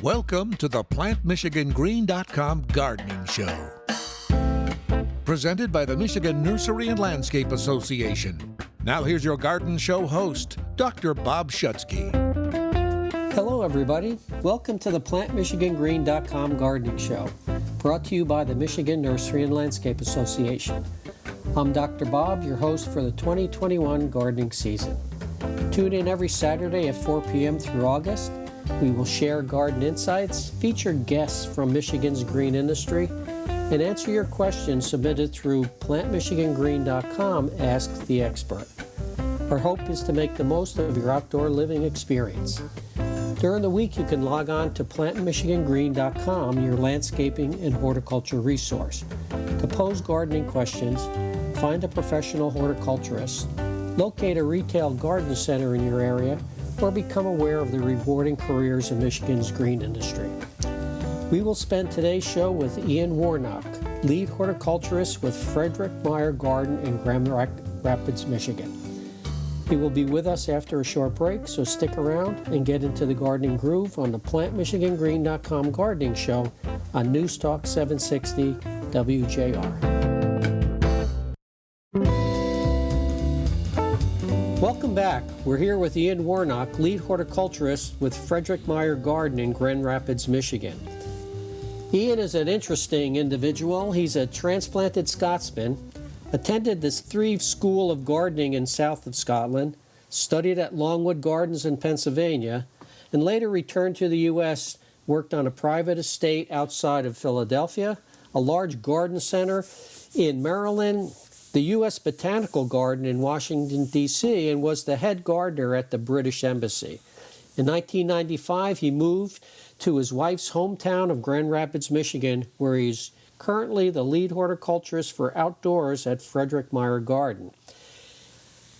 Welcome to the PlantMichiganGreen.com Gardening Show. Presented by the Michigan Nursery and Landscape Association. Now here's your Garden Show host, Dr. Bob Schutzke. Hello everybody. Welcome to the PlantMichiganGreen.com Gardening Show, brought to you by the Michigan Nursery and Landscape Association. I'm Dr. Bob, your host for the 2021 gardening season. Tune in every Saturday at 4 p.m. through August. We will share garden insights, feature guests from Michigan's green industry, and answer your questions submitted through PlantMichiganGreen.com Ask the Expert. Our hope is to make the most of your outdoor living experience. During the week, you can log on to PlantMichiganGreen.com, your landscaping and horticulture resource, to pose gardening questions, find a professional horticulturist, locate a retail garden center in your area, or become aware of the rewarding careers in Michigan's green industry. We will spend today's show with Ian Warnock, lead horticulturist with Frederik Meijer Garden in Grand Rapids, Michigan. He will be with us after a short break, so stick around and get into the gardening groove on the PlantMichiganGreen.com Gardening Show on News Talk 760 WJR. Welcome back. We're here with Ian Warnock, lead horticulturist with Frederik Meijer Garden in Grand Rapids, Michigan. Ian is an interesting individual. He's a transplanted Scotsman, attended the Threave School of Gardening in south of Scotland, studied at Longwood Gardens in Pennsylvania, and later returned to the U.S., worked on a private estate outside of Philadelphia, a large garden center in Maryland, the U.S. Botanical Garden in Washington, D.C., and was the head gardener at the British Embassy. In 1995, he moved to his wife's hometown of Grand Rapids, Michigan, where he's currently the lead horticulturist for outdoors at Frederik Meijer Garden.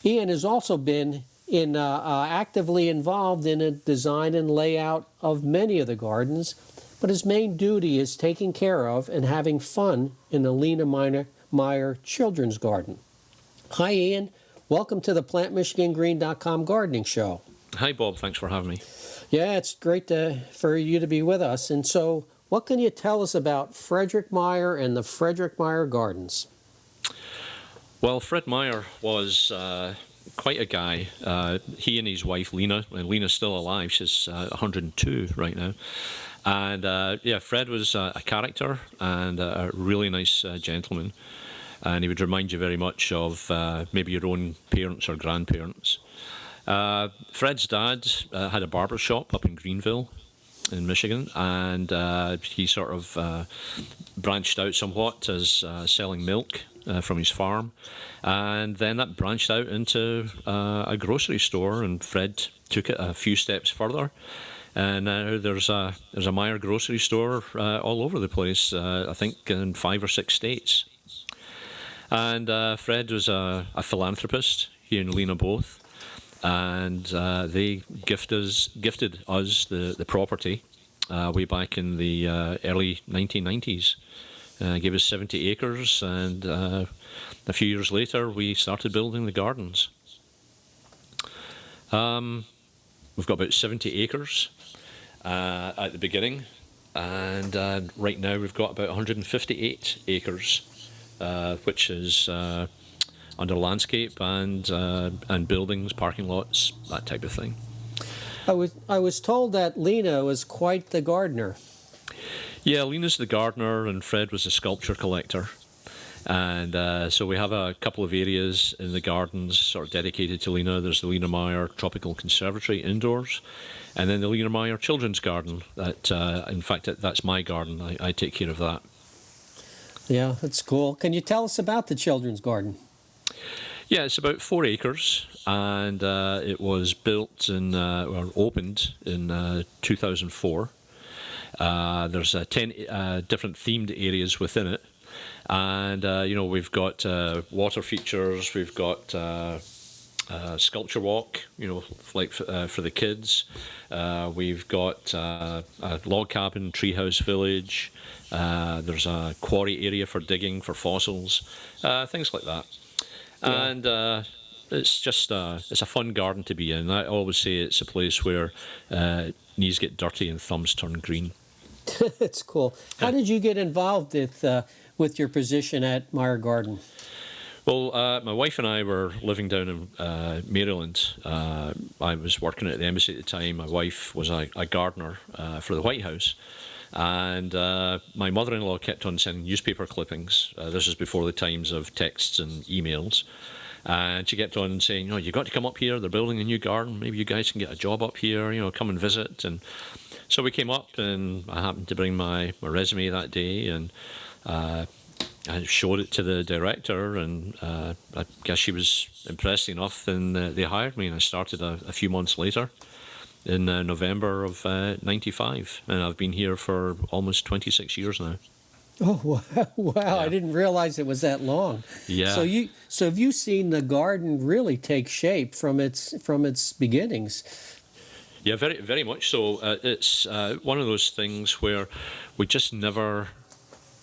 Ian has also been actively involved in the design and layout of many of the gardens, but his main duty is taking care of and having fun in the Lena Meijer Children's Garden. Hi, Ian. Welcome to the PlantMichiganGreen.com Gardening Show. Hi, Bob. Thanks for having me. Yeah, it's great for you to be with us. And so, what can you tell us about Frederik Meijer and the Frederik Meijer Gardens? Well, Fred Meijer was quite a guy. He and his wife, Lena, and Lena's still alive. She's 102 right now. And yeah, Fred was a character and a really nice gentleman. And he would remind you very much of maybe your own parents or grandparents. Fred's dad had a barber shop up in Greenville in Michigan, and he sort of branched out somewhat as selling milk from his farm. And then that branched out into a grocery store, and Fred took it a few steps further. And now there's a Meijer grocery store all over the place, I think in 5 or 6 states. And Fred was a philanthropist, he and Lena both, and they gifted us the property way back in the early 1990s. Gave us 70 acres, and a few years later we started building the gardens. We've got about 70 acres at the beginning, and right now we've got about 158 acres, which is under landscape and buildings, parking lots, that type of thing. I was told that Lena was quite the gardener. Yeah, Lena's the gardener, and Fred was a sculpture collector. And so we have a couple of areas in the gardens sort of dedicated to Lena. There's the Lena Meijer Tropical Conservatory indoors, and then the Lena Meijer Children's Garden. That, in fact, that's my garden. I take care of that. Yeah, that's cool. Can you tell us about the Children's Garden? Yeah, it's about 4 acres, and it was built or opened in 2004. There's 10 different themed areas within it. And, we've got water features, we've got sculpture walk, like for the kids. We've got a log cabin, treehouse village. There's a quarry area for digging for fossils, things like that. Yeah. And it's just it's a fun garden to be in. I always say it's a place where knees get dirty and thumbs turn green. That's cool. How did you get involved with your position at Meijer Garden? Well, my wife and I were living down in Maryland. I was working at the embassy at the time. My wife was a gardener for the White House. And my mother-in-law kept on sending newspaper clippings. This was before the times of texts and emails. And she kept on saying, you got to come up here. They're building a new garden. Maybe you guys can get a job up here, come and visit. And so we came up, and I happened to bring my resume that day, and I showed it to the director, and I guess she was impressed enough, and they hired me, and I started a few months later in November of 95, and I've been here for almost 26 years now. Oh, wow. Yeah. I didn't realize it was that long. Yeah. So have you seen the garden really take shape from its beginnings? Yeah, very, very much so. It's one of those things where we just never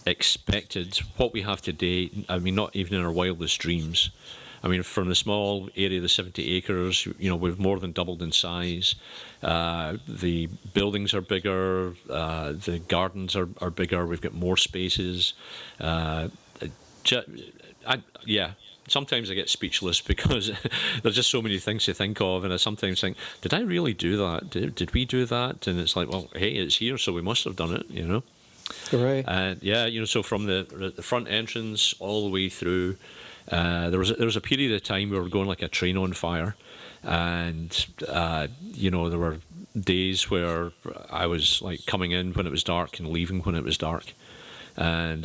expected what we have today. I mean, not even in our wildest dreams. I mean, from the small area, the 70 acres, we've more than doubled in size. The buildings are bigger. The gardens are bigger. We've got more spaces. Sometimes I get speechless because there's just so many things to think of, and I sometimes think, did I really do that? Did we do that? And it's like, well, hey, it's here, so we must have done it, Right. And so from the front entrance all the way through, there was a period of time we were going like a train on fire, and there were days where I was like coming in when it was dark and leaving when it was dark, and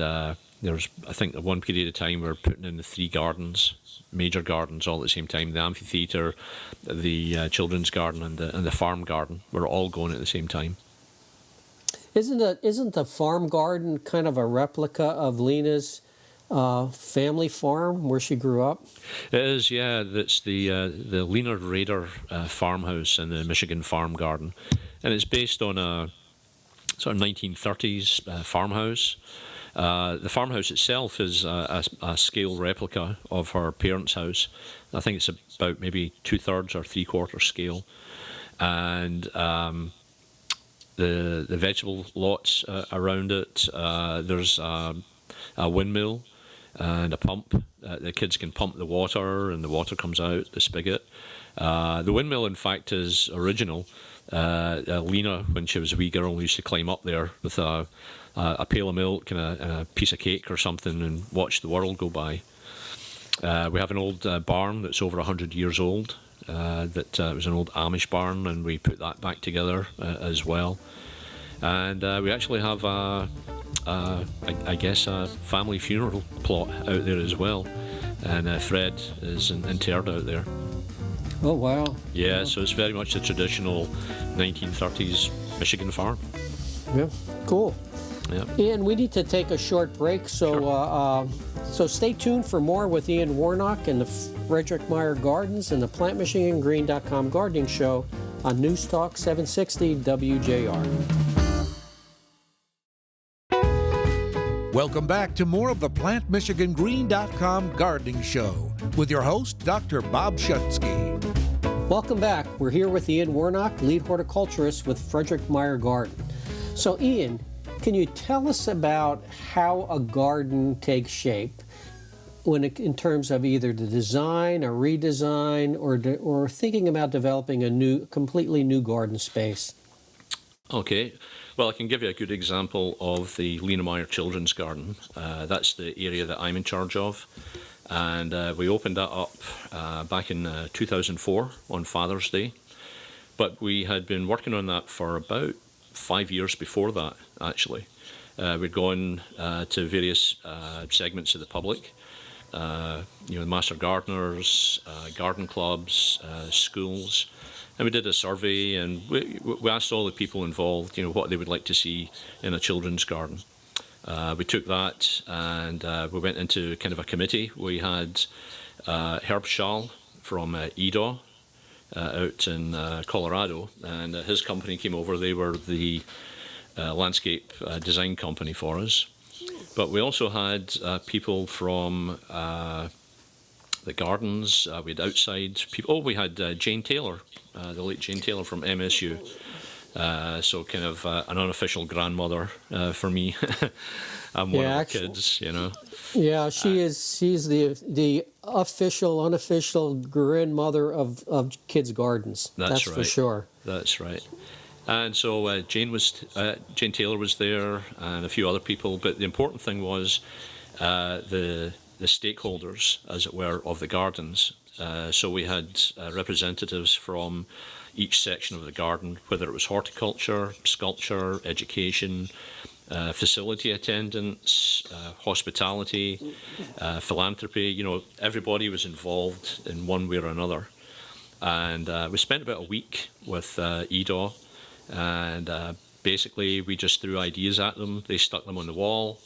there was, I think, one period of time we were putting in the 3 gardens, major gardens, all at the same time. The amphitheater, the children's garden, and the farm garden were all going at the same time. Isn't the farm garden kind of a replica of Lena's family farm where she grew up? It is, yeah. That's the Lena Rader farmhouse in the Michigan Farm Garden, and it's based on a sort of 1930s farmhouse. The farmhouse itself is a scale replica of her parents' house. I think it's about maybe 2/3 or 3/4 scale, and the vegetable lots around it. There's a windmill and a pump. The kids can pump the water, and the water comes out the spigot. The windmill, in fact, is original. Lena, when she was a wee girl, used to climb up there with a pail of milk and a piece of cake or something and watch the world go by. We have an old barn that's over 100 years old. That was an old Amish barn, and we put that back together as well. And we actually have I guess a family funeral plot out there as well, and Fred is interred out there. Oh, wow. Yeah, wow. So it's very much the traditional 1930s Michigan farm. Yeah, cool. Yeah. Ian, we need to take a short break, so Sure. So stay tuned for more with Ian Warnock and the Frederik Meijer Gardens and the PlantMichiganGreen.com Gardening Show on News Talk 760 WJR. Welcome back to more of the PlantMichiganGreen.com Gardening Show with your host, Dr. Bob Shutsky. Welcome back. We're here with Ian Warnock, lead horticulturist with Frederik Meijer Garden. So Ian, can you tell us about how a garden takes shape in terms of either the design, a redesign, or thinking about developing a completely new garden space? Okay. Well, I can give you a good example of the Lena Meijer Children's Garden. That's the area that I'm in charge of. And we opened that up back in 2004 on Father's Day. But we had been working on that for about 5 years before that, actually. We'd gone to various segments of the public, master gardeners, garden clubs, schools, and we did a survey, and we asked all the people involved, what they would like to see in a children's garden. We took that and we went into kind of a committee. We had Herb Schall from EDAW out in Colorado, and his company came over. They were the landscape design company for us. But we also had people from the gardens. We had outside people. Oh, we had Jane Taylor, the late Jane Taylor from MSU. So kind of an unofficial grandmother for me. I'm one of the kids, you know. Yeah, she's the official, unofficial grandmother of kids' gardens. That's right. For sure. That's right. And so Jane Taylor was there, and a few other people. But the important thing was the stakeholders, as it were, of the gardens. So we had representatives from each section of the garden, whether it was horticulture, sculpture, education, facility attendance, hospitality, philanthropy. You know, everybody was involved in one way or another. And we spent about a week with EDAW, and basically we just threw ideas at them. They stuck them on the wall.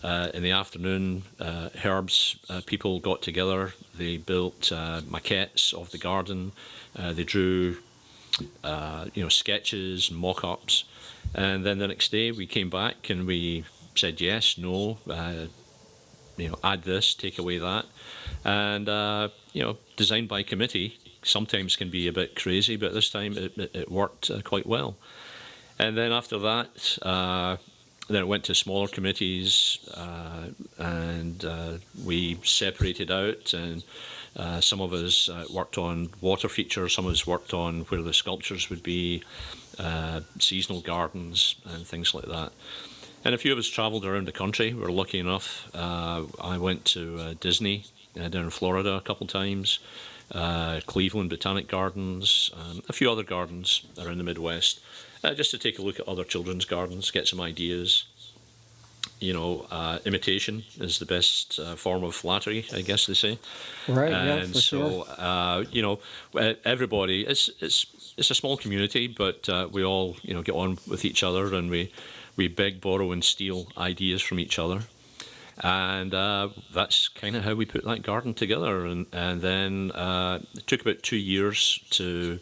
In the afternoon, Herb's people got together. They built maquettes of the garden. They drew, sketches, mock-ups. And then the next day we came back and we said yes, no, add this, take away that. And, design by committee sometimes can be a bit crazy, but this time it worked quite well. And then after that, then it went to smaller committees, and we separated out, and some of us worked on water features, some of us worked on where the sculptures would be, seasonal gardens and things like that. And a few of us travelled around the country. We were lucky enough. I went to Disney down in Florida a couple times, Cleveland Botanic Gardens, a few other gardens around the Midwest, just to take a look at other children's gardens, get some ideas. Imitation is the best form of flattery, I guess they say. Right. And yeah, for so, sure. Everybody. It's a small community, but we all get on with each other, and we beg, borrow, and steal ideas from each other. And that's kind of how we put that garden together. And then it took about 2 years to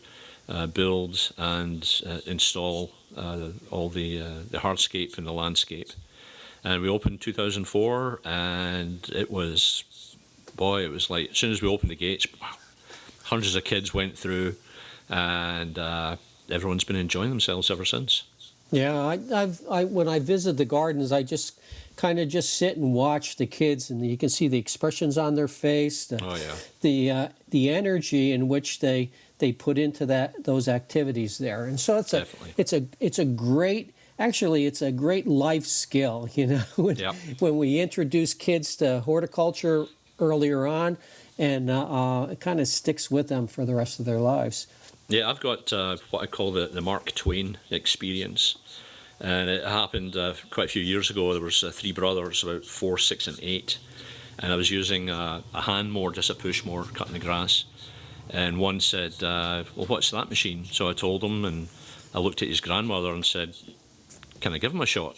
build and install all the hardscape and the landscape. And we opened 2004, and it was like, as soon as we opened the gates, hundreds of kids went through, and everyone's been enjoying themselves ever since. Yeah, I when I visit the gardens, I just kind of sit and watch the kids, and you can see the expressions on their face, the energy in which they put into those activities there, and so it's a great. Actually, it's a great life skill, when we introduce kids to horticulture earlier on, and it kind of sticks with them for the rest of their lives. Yeah, I've got what I call the Mark Twain experience, and it happened quite a few years ago. There was 3 brothers, about 4, 6, and 8, and I was using a hand mower, just a push mower, cutting the grass, and one said, well, what's that machine? So I told him, and I looked at his grandmother and said, can I give him a shot?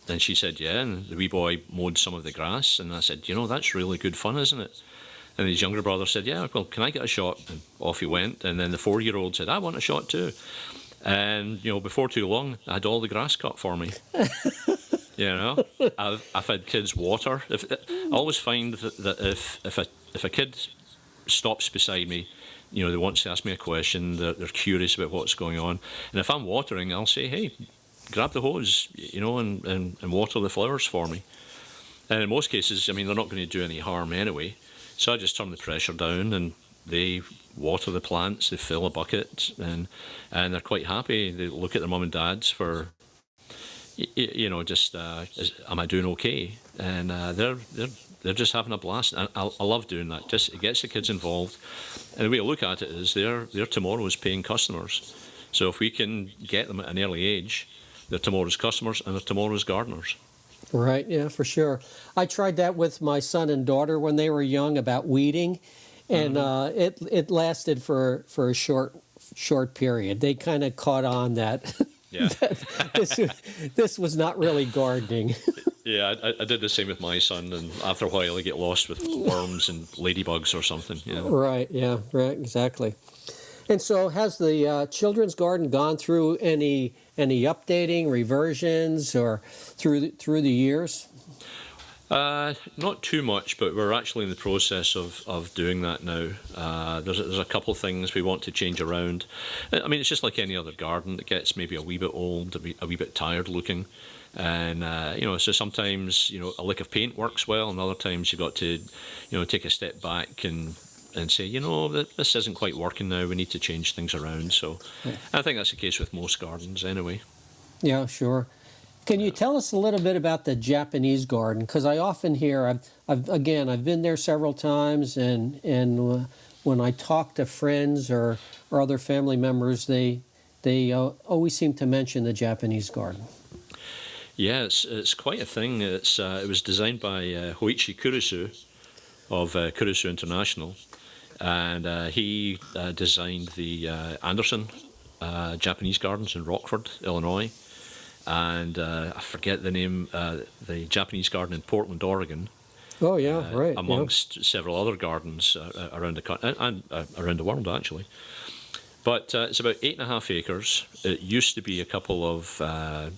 And she said, yeah, and the wee boy mowed some of the grass, and I said, that's really good fun, isn't it? And his younger brother said, yeah, well, can I get a shot? And off he went, and then the 4-year-old said, I want a shot too. And, before too long, I had all the grass cut for me. I've had kids water. I always find that if a kid stops beside me, they want to ask me a question, they're curious about what's going on, and if I'm watering, I'll say, hey, grab the hose, and water the flowers for me. And in most cases, they're not going to do any harm anyway. So I just turn the pressure down, and they water the plants, they fill a bucket, and they're quite happy. They look at their mum and dads for, am I doing okay? And they're just having a blast. And I love doing that. It gets the kids involved. And the way I look at it is they're tomorrow's paying customers. So if we can get them at an early age, they're tomorrow's customers and they're tomorrow's gardeners. Right, yeah, for sure. I tried that with my son and daughter when they were young about weeding, and it lasted for a short period. They kind of caught on that, yeah. that this was not really gardening. Yeah, I did the same with my son, and after a while I get lost with worms and ladybugs or something. Right, yeah, right, exactly. And so has the children's garden gone through any updating, reversions, or through the years? Not too much, but we're actually in the process of doing that now. There's a couple of things we want to change around. I mean, it's just like any other garden that gets maybe a wee bit old, a wee bit tired looking. And, so sometimes, a lick of paint works well, and other times you've got to, take a step back and say, this isn't quite working now, we need to change things around. So I think that's the case with most gardens anyway. Yeah, sure. Can you tell us a little bit about the Japanese garden? Because I often hear, I've been there several times, and when I talk to friends or other family members, they always seem to mention the Japanese garden. Yeah, it's quite a thing. It was designed by Hoichi Kurusu of Kurusu International, and he designed the Anderson Japanese Gardens in Rockford, Illinois. And I forget the name, the Japanese garden in Portland, Oregon. Oh, yeah, right. Amongst several other gardens around the country and around the world, actually. But it's about 8.5 acres. It used to be a couple of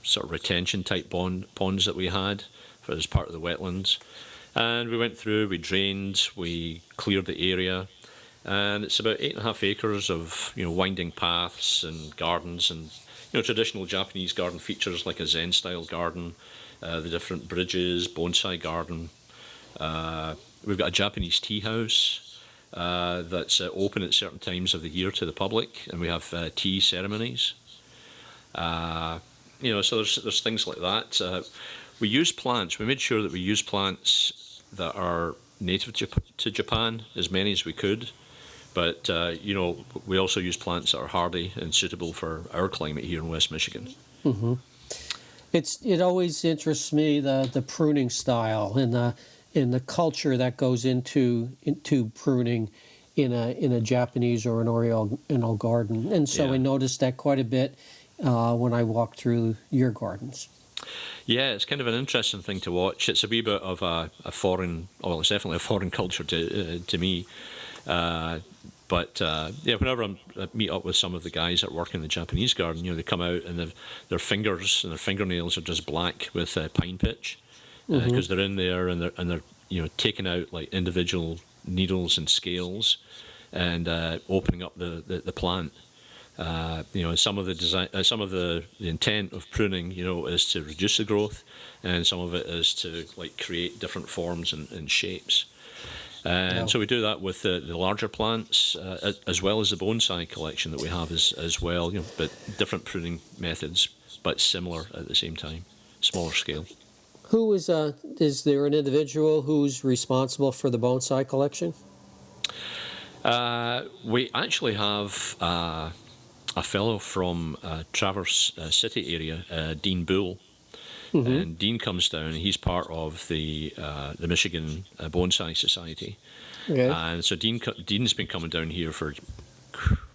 sort of retention-type ponds that we had as part of the wetlands. And we went through, we drained, we cleared the area. And it's about 8.5 acres of, winding paths and gardens and traditional Japanese garden features like a Zen-style garden, the different bridges, bonsai garden. We've got a Japanese tea house that's open at certain times of the year to the public, and we have tea ceremonies. So there's things like that. We use plants. We made sure that we use plants that are native to Japan, as many as we could. But, we also use plants that are hardy and suitable for our climate here in West Michigan. Mm-hmm. It always interests me, the pruning style and the culture that goes into pruning in a Japanese or an Oriental garden. And so I noticed that quite a bit when I walk through your gardens. Yeah, it's kind of an interesting thing to watch. It's a wee bit of a foreign, well, it's definitely a foreign culture to me. But whenever I meet up with some of the guys that work in the Japanese garden, they come out and their fingers and their fingernails are just black with pine pitch because they're in there and they're taking out like individual needles and scales and opening up the plant. Some of the design, some of the intent of pruning, is to reduce the growth, and some of it is to create different forms and shapes. And so we do that with the larger plants, as well as the bonsai collection that we have as well, but different pruning methods, but similar at the same time, smaller scale. Is there an individual who's responsible for the bonsai collection? We actually have a fellow from Traverse City area, Dean Bull. Mm-hmm. And Dean comes down, and he's part of the Michigan Bonsai Society. Okay. And so Dean's been coming down here for,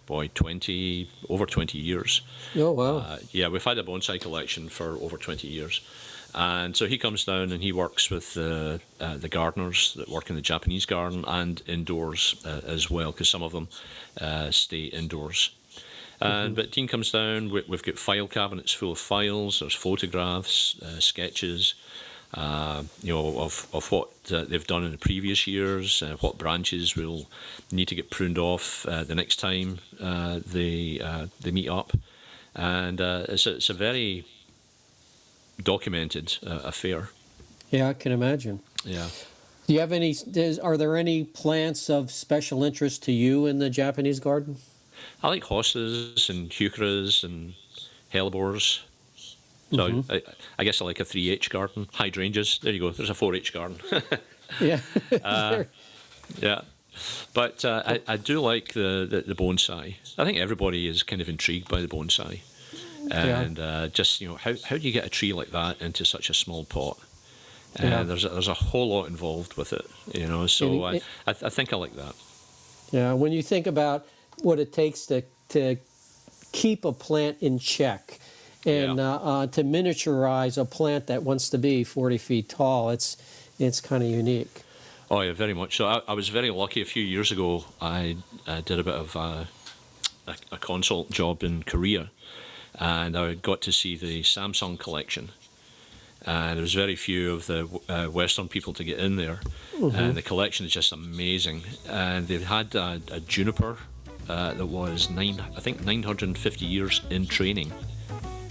over 20 years. Oh, wow. We've had a bonsai collection for over 20 years. And so he comes down and he works with the gardeners that work in the Japanese garden and indoors as well, because some of them stay indoors. But Dean comes down, we've got file cabinets full of files, there's photographs, sketches, of what they've done in the previous years, what branches will need to get pruned off the next time they meet up. And it's a very documented affair. Yeah, I can imagine. Yeah. Do you have are there any plants of special interest to you in the Japanese garden? I like hostas and heucheras and hellebores. So I guess I like a 3H garden. Hydrangeas. There you go. There's a 4H garden. Yeah. Yeah. But I do like the bonsai. I think everybody is kind of intrigued by the bonsai. And just, how do you get a tree like that into such a small pot? There's a whole lot involved with it, so I think I like that. Yeah, when you think about what it takes to keep a plant in check and to miniaturize a plant that wants to be 40 feet tall, it's kind of unique. Oh, yeah, very much so. I was very lucky. A few years ago, I did a bit of a consult job in Korea, and I got to see the Samsung collection. and there was very few of the Western people to get in there. And the collection is just amazing. And they've had a juniper that was 950 years in training.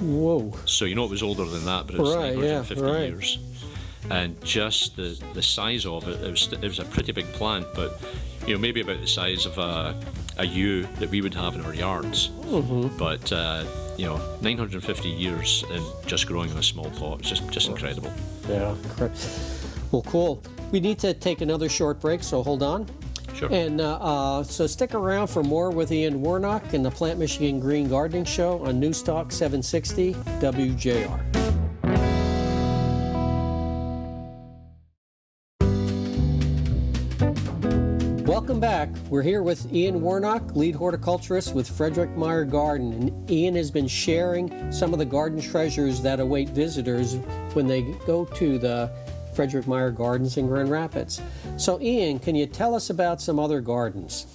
Whoa. So it was older than that, but it was Right, 950 yeah, right. years. And just the size of it, it was a pretty big plant, but maybe about the size of a yew that we would have in our yards. But 950 years and just growing in a small pot, it's just incredible. Yeah. Well, cool. We need to take another short break, so hold on. Sure. And so stick around for more with Ian Warnock and the Plant Michigan Green Gardening Show on Newstalk 760 WJR. Welcome back. We're here with Ian Warnock, lead horticulturist with Frederik Meijer Garden. And Ian has been sharing some of the garden treasures that await visitors when they go to the Frederik Meijer Gardens in Grand Rapids. So Ian, can you tell us about some other gardens?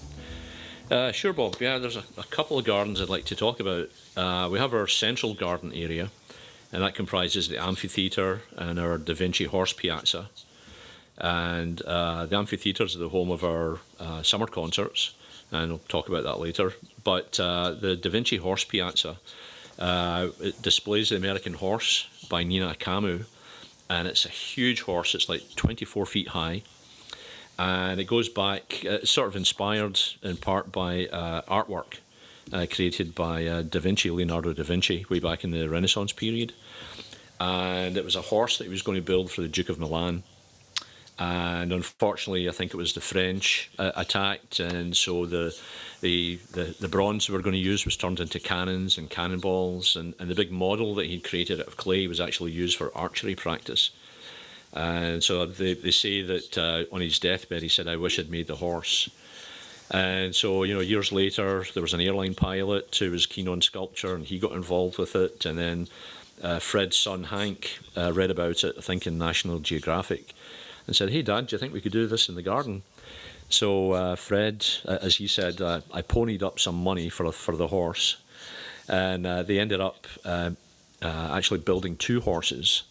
Sure, Bob. Yeah, there's a couple of gardens I'd like to talk about. We have our central garden area, and that comprises the amphitheatre and our Da Vinci horse piazza. And the amphitheatre is the home of our summer concerts, and I'll talk about that later. But the Da Vinci horse piazza, it displays the American horse by Nina Akamu, and it's a huge horse. It's like 24 feet high, and it goes back, it's sort of inspired in part by artwork created by Leonardo da Vinci, way back in the Renaissance period. And it was a horse that he was going to build for the Duke of Milan. And unfortunately, I think it was the French attacked, and so the bronze they were going to use was turned into cannons and cannonballs, and the big model that he'd created out of clay was actually used for archery practice. And so they say that on his deathbed he said, "I wish I'd made the horse." And so years later there was an airline pilot who was keen on sculpture, and he got involved with it. And then Fred's son Hank read about it, I think in National Geographic, and said, "Hey Dad, do you think we could do this in the garden?" So Fred, as he said, I ponied up some money for the horse, and they ended up actually building two horses,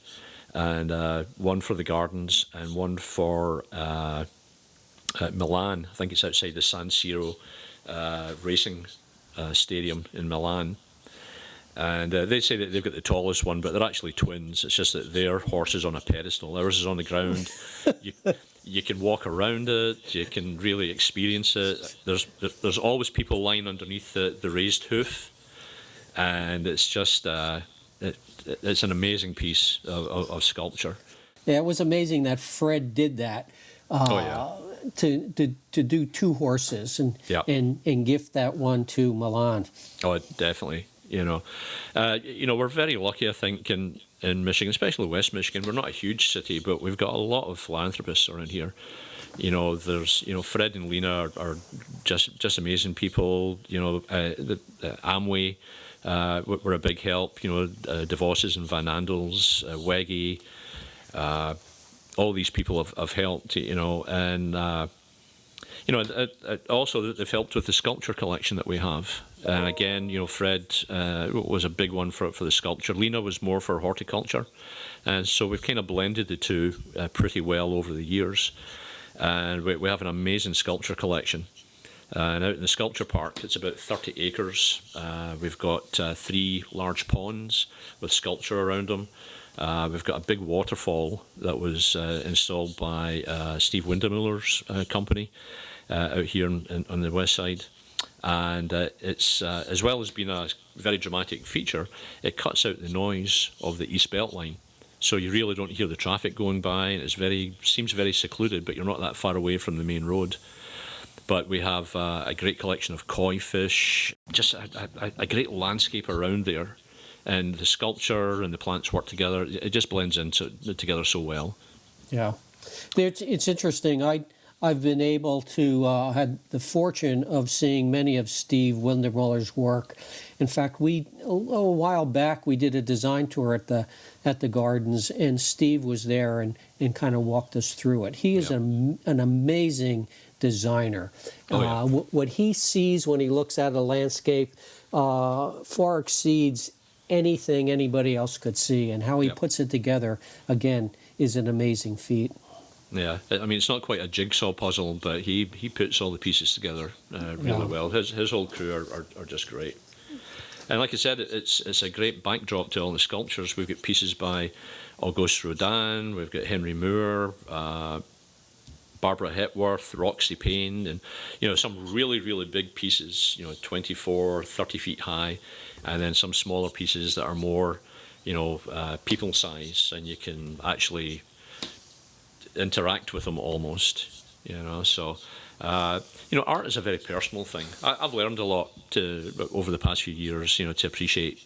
and one for the gardens and one for Milan. I think it's outside the San Siro racing stadium in Milan. And they say that they've got the tallest one, but they're actually twins. It's just that their horse is on a pedestal. Ours is on the ground. You can walk around it. You can really experience it. There's always people lying underneath the raised hoof, and it's just it's an amazing piece of sculpture. Yeah, it was amazing that Fred did that. To do two horses and gift that one to Milan. Oh, definitely. We're very lucky, I think, in Michigan, especially West Michigan. We're not a huge city, but we've got a lot of philanthropists around here. There's Fred and Lena are just amazing people. The Amway were a big help. DeVosses and Van Andels, Weggy, all these people have helped. And also they've helped with the sculpture collection that we have. And again, Fred was a big one for the sculpture. Lena was more for horticulture. And so we've kind of blended the two pretty well over the years. And we have an amazing sculpture collection. And out in the sculpture park, it's about 30 acres. We've got 3 large ponds with sculpture around them. We've got a big waterfall that was installed by Steve Windemuller's company out here on the west side. And it's as well as being a very dramatic feature, it cuts out the noise of the East Belt line. So you really don't hear the traffic going by, and seems very secluded, but you're not that far away from the main road. But we have a great collection of koi fish, just a great landscape around there. And the sculpture and the plants work together. It just blends together so well. Yeah. It's interesting. I've been able to, had the fortune of seeing many of Steve Windemuller's work. In fact, a while back, we did a design tour at the gardens, and Steve was there and kind of walked us through it. He is an amazing designer. What he sees when he looks at a landscape far exceeds anything anybody else could see. And how he Yep. puts it together, again, is an amazing feat. Yeah, I mean, it's not quite a jigsaw puzzle, but he puts all the pieces together really Yeah. well. His whole crew are just great. And like I said, it's a great backdrop to all the sculptures. We've got pieces by Auguste Rodin, we've got Henry Moore, Barbara Hepworth, Roxy Payne, and some really, really big pieces, 24, 30 feet high, and then some smaller pieces that are more, people size, and you can actually interact with them almost, so art is a very personal thing. I've learned a lot over the past few years, to appreciate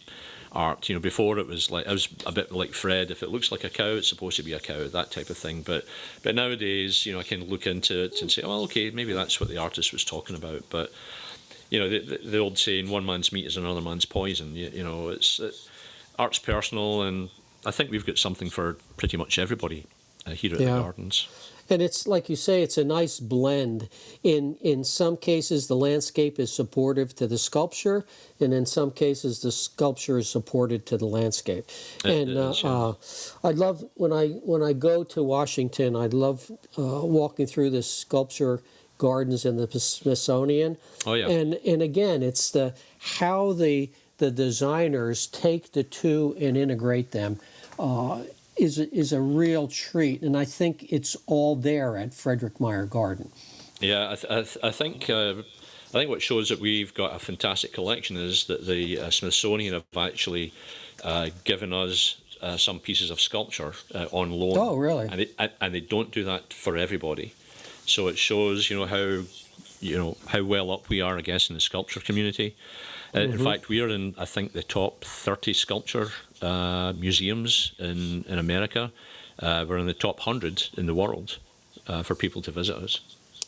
art. Before it was like, I was a bit like Fred. If it looks like a cow, it's supposed to be a cow, that type of thing. But nowadays, I can look into it and say, oh, okay, maybe that's what the artist was talking about. But the old saying, one man's meat is another man's poison. Art's personal, and I think we've got something for pretty much everybody here at the Gardens. And it's like you say, it's a nice blend. In some cases, the landscape is supportive to the sculpture, and in some cases, the sculpture is supported to the landscape. And I love when I go to Washington, I love walking through the sculpture gardens in the Smithsonian. Oh yeah. And again, it's how the designers take the two and integrate them. Is a real treat, and I think it's all there at Frederik Meijer Garden. Yeah, I think what shows that we've got a fantastic collection is that the Smithsonian have actually given us some pieces of sculpture on loan. Oh, really? And they don't do that for everybody. So it shows, how well up we are, I guess, in the sculpture community. In fact, we are in, I think, the top 30 sculpture museums in America. We're in the top 100 in the world for people to visit us.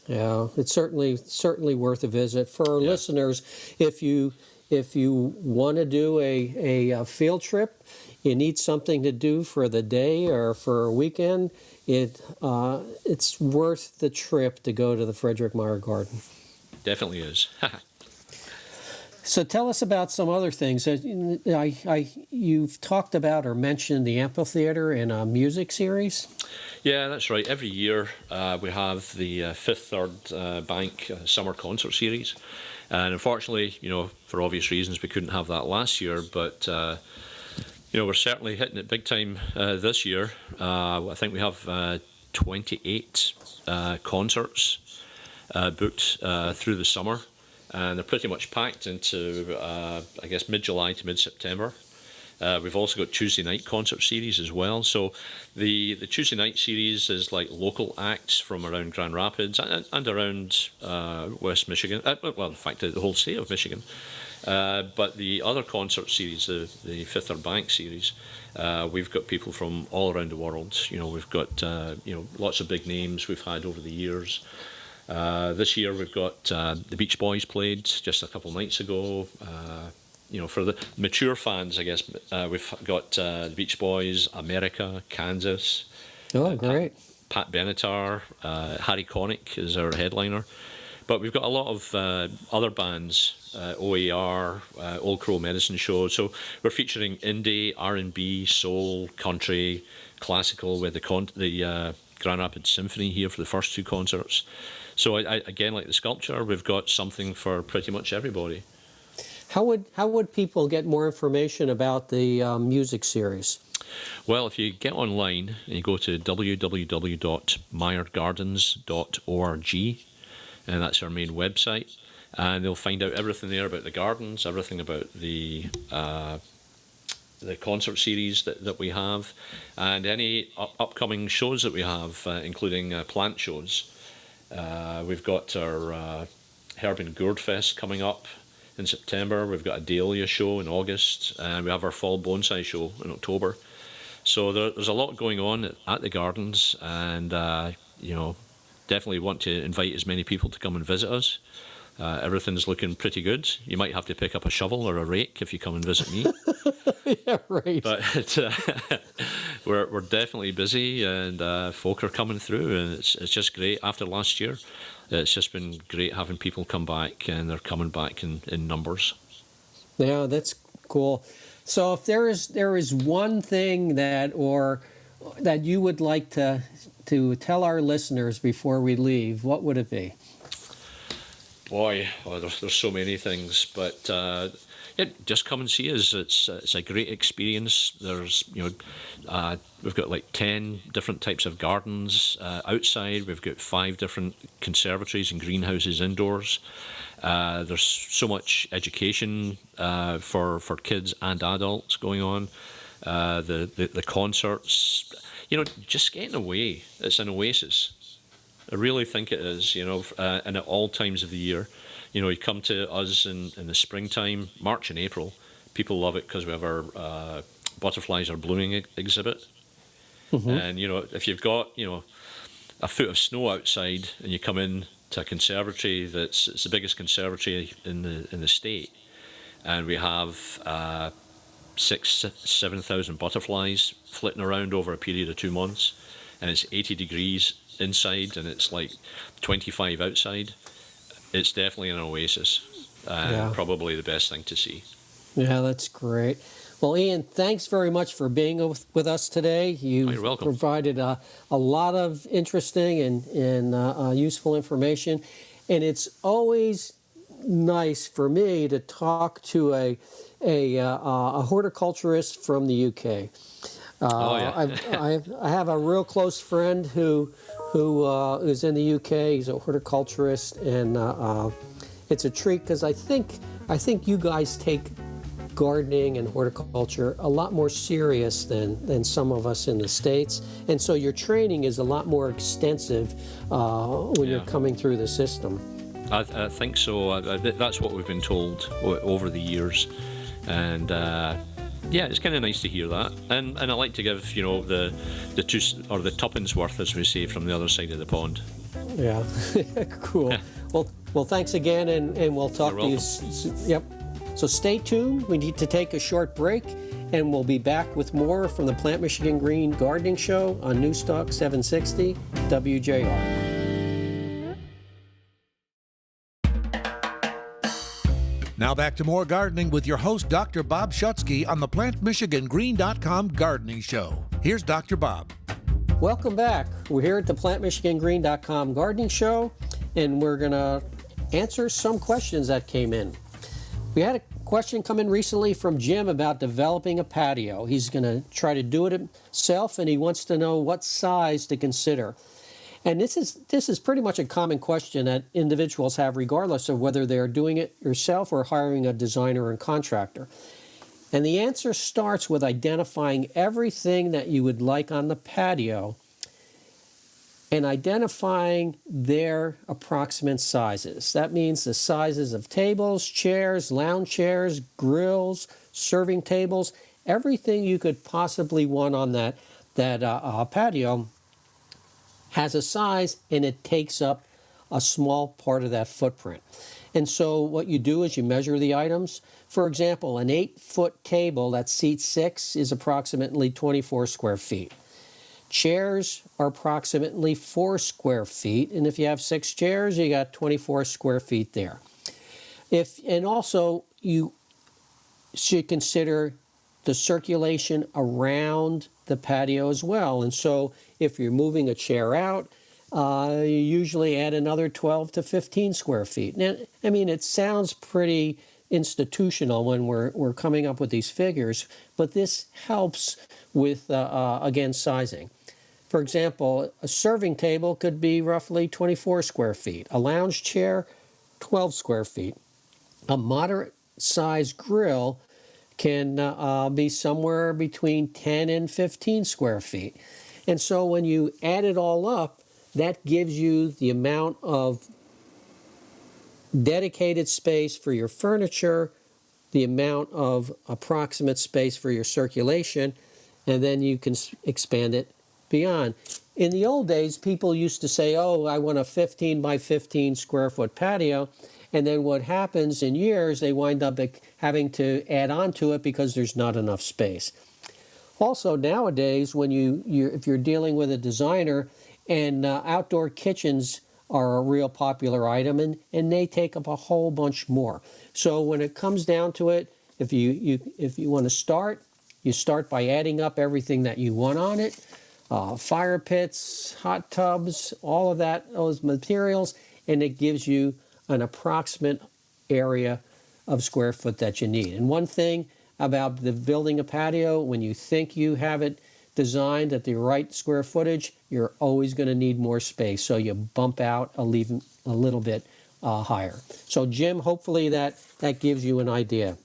Yeah, it's certainly worth a visit. For our listeners, if you want to do a field trip, you need something to do for the day or for a weekend, it's worth the trip to go to the Frederik Meijer Garden. Definitely is. So tell us about some other things. You've talked about or mentioned the amphitheater in a music series. Yeah, that's right. Every year we have the Fifth Third Bank Summer Concert Series. And unfortunately, for obvious reasons, we couldn't have that last year. But, we're certainly hitting it big time this year. I think we have 28 concerts booked through the summer. And they're pretty much packed into, I guess, mid-July to mid-September. We've also got Tuesday night concert series as well. So the Tuesday night series is like local acts from around Grand Rapids and around West Michigan. Well, in fact, the whole state of Michigan. But the other concert series, the Fifth Third Bank series, we've got people from all around the world. We've got lots of big names we've had over the years. This year we've got the Beach Boys played just a couple nights ago. For the mature fans, I guess, we've got the Beach Boys, America, Kansas. Oh, great. Pat Benatar, Harry Connick is our headliner. But we've got a lot of other bands, OAR, Old Crow Medicine Show. So we're featuring indie, R&B, soul, country, classical with the Grand Rapids Symphony here for the first two concerts. So again, like the sculpture, we've got something for pretty much everybody. How would people get more information about the music series? Well, if you get online and you go to www.meyergardens.org, and that's our main website, and they'll find out everything there about the gardens, everything about the concert series that we have, and any upcoming shows that we have, including plant shows. We've got our Herb and Gourd Fest coming up in September. We've got a Dahlia show in August, and we have our Fall Bonsai show in October. So there's a lot going on at the gardens, and definitely want to invite as many people to come and visit us. Everything's looking pretty good. You might have to pick up a shovel or a rake if you come and visit me. Yeah, right. But we're definitely busy, and folk are coming through, and it's just great. After last year, it's just been great having people come back, and they're coming back in numbers. Yeah, that's cool. So if there is one thing that you would like to tell our listeners before we leave, what would it be? Boy, there's so many things, but yeah, just come and see us. It's a great experience. There's we've got like 10 different types of gardens outside. We've got 5 different conservatories and greenhouses indoors. There's so much education for kids and adults going on. The concerts, just getting away. It's an oasis. I really think it is, and at all times of the year. You come to us in the springtime, March and April. People love it because we have our butterflies are blooming exhibit. Mm-hmm. And, if you've got, a foot of snow outside and you come in to a conservatory it's the biggest conservatory in the state, and we have 6,000-7,000 butterflies flitting around over a period of 2 months, and it's 80 degrees inside and it's like 25 outside. It's definitely an oasis, and probably the best thing to see. Yeah, that's great. Well, Ian, thanks very much for being with us today. You're welcome. Provided a lot of interesting and useful information, and it's always nice for me to talk to a horticulturist from the UK. I have a real close friend who is in the UK. He's a horticulturist, and it's a treat because I think you guys take gardening and horticulture a lot more serious than some of us in the States, and so your training is a lot more extensive when you're coming through the system. I think so. That's what we've been told over the years, and it's kind of nice to hear that. And I like to give the two or the tuppence worth, as we say, from the other side of the pond. Yeah, cool. Well, thanks again, and we'll talk to you. Yep. So stay tuned. We need to take a short break, and we'll be back with more from the Plant Michigan Green Gardening Show on Newstalk 760 WJR. Now back to more gardening with your host, Dr. Bob Schutzke, on the PlantMichiganGreen.com Gardening Show. Here's Dr. Bob. Welcome back. We're here at the PlantMichiganGreen.com Gardening Show, and we're going to answer some questions that came in. We had a question come in recently from Jim about developing a patio. He's going to try to do it himself, and he wants to know what size to consider. And this is pretty much a common question that individuals have, regardless of whether they're doing it yourself or hiring a designer and contractor. And the answer starts with identifying everything that you would like on the patio and identifying their approximate sizes. That means the sizes of tables, chairs, lounge chairs, grills, serving tables, everything you could possibly want on that patio has a size, and it takes up a small part of that footprint. And so what you do is you measure the items. For example, an 8-foot table that seats 6 is approximately 24 square feet. Chairs are approximately 4 square feet, and if you have 6 chairs, you got 24 square feet there. And also, you should consider the circulation around the patio as well. And so if you're moving a chair out, you usually add another 12 to 15 square feet. Now, I mean, it sounds pretty institutional when we're coming up with these figures, but this helps with, again, sizing. For example, a serving table could be roughly 24 square feet. A lounge chair, 12 square feet. A moderate-sized grill can be somewhere between 10 and 15 square feet. And so when you add it all up, that gives you the amount of dedicated space for your furniture, the amount of approximate space for your circulation, and then you can expand it beyond. In the old days, people used to say, oh, I want a 15 by 15 square foot patio. And then what happens in years, they wind up having to add on to it because there's not enough space. Also, nowadays, when if you're dealing with a designer, and outdoor kitchens are a real popular item, and they take up a whole bunch more. So when it comes down to it, if you want to start, you start by adding up everything that you want on it, fire pits, hot tubs, all of that, those materials, and it gives you an approximate area of square foot that you need. And one thing about the building a patio, when you think you have it designed at the right square footage, you're always going to need more space. So you bump out a little bit higher. So Jim, hopefully that gives you an idea.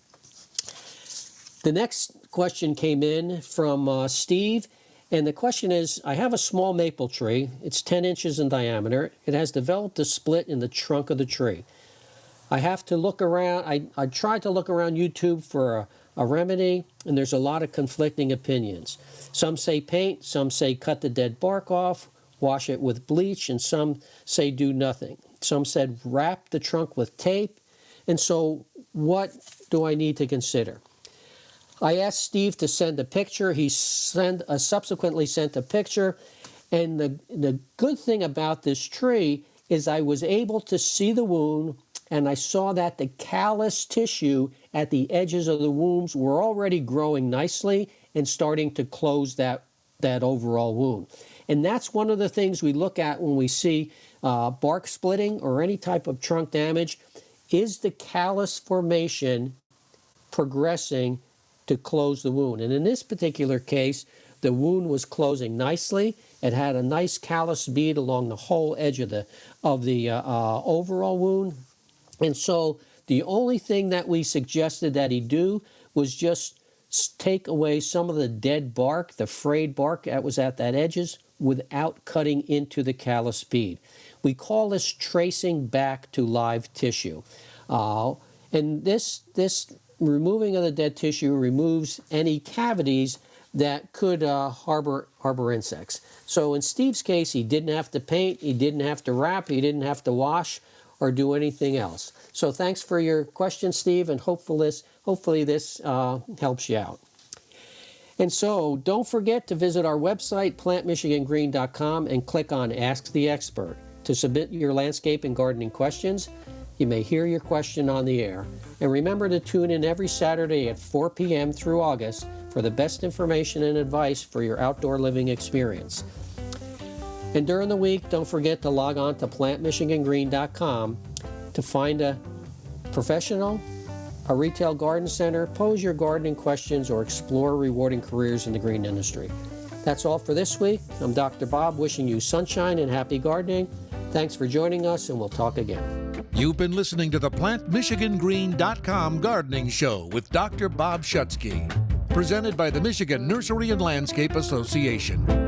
The next question came in from Steve, and the question is, I have a small maple tree. It's 10 inches in diameter. It has developed a split in the trunk of the tree. I have to look around. I tried to look around YouTube for a remedy, and there's a lot of conflicting opinions. Some say paint, some say cut the dead bark off, wash it with bleach, and some say do nothing. Some said wrap the trunk with tape. And so what do I need to consider? I asked Steve to send a picture. He subsequently sent a picture. And the good thing about this tree is I was able to see the wound, and I saw that the callus tissue at the edges of the wounds were already growing nicely and starting to close that overall wound. And that's one of the things we look at when we see bark splitting or any type of trunk damage. Is the callus formation progressing to close the wound? And in this particular case, the wound was closing nicely. It had a nice callus bead along the whole edge of the overall wound. And so the only thing that we suggested that he do was just take away some of the dead bark, the frayed bark that was at that edges, without cutting into the callus bead. We call this tracing back to live tissue. And this removing of the dead tissue removes any cavities that could harbor insects. So in Steve's case, he didn't have to paint, he didn't have to wrap, he didn't have to wash or do anything else. So thanks for your question, Steve, and hopefully this helps you out. And so don't forget to visit our website, plantmichigangreen.com, and click on Ask the Expert to submit your landscape and gardening questions. You may hear your question on the air. And remember to tune in every Saturday at 4 p.m. through August for the best information and advice for your outdoor living experience. And during the week, don't forget to log on to plantmichigangreen.com to find a professional, a retail garden center, pose your gardening questions, or explore rewarding careers in the green industry. That's all for this week. I'm Dr. Bob, wishing you sunshine and happy gardening. Thanks for joining us, and we'll talk again. You've been listening to the PlantMichiganGreen.com Gardening Show with Dr. Bob Schutzke, presented by the Michigan Nursery and Landscape Association.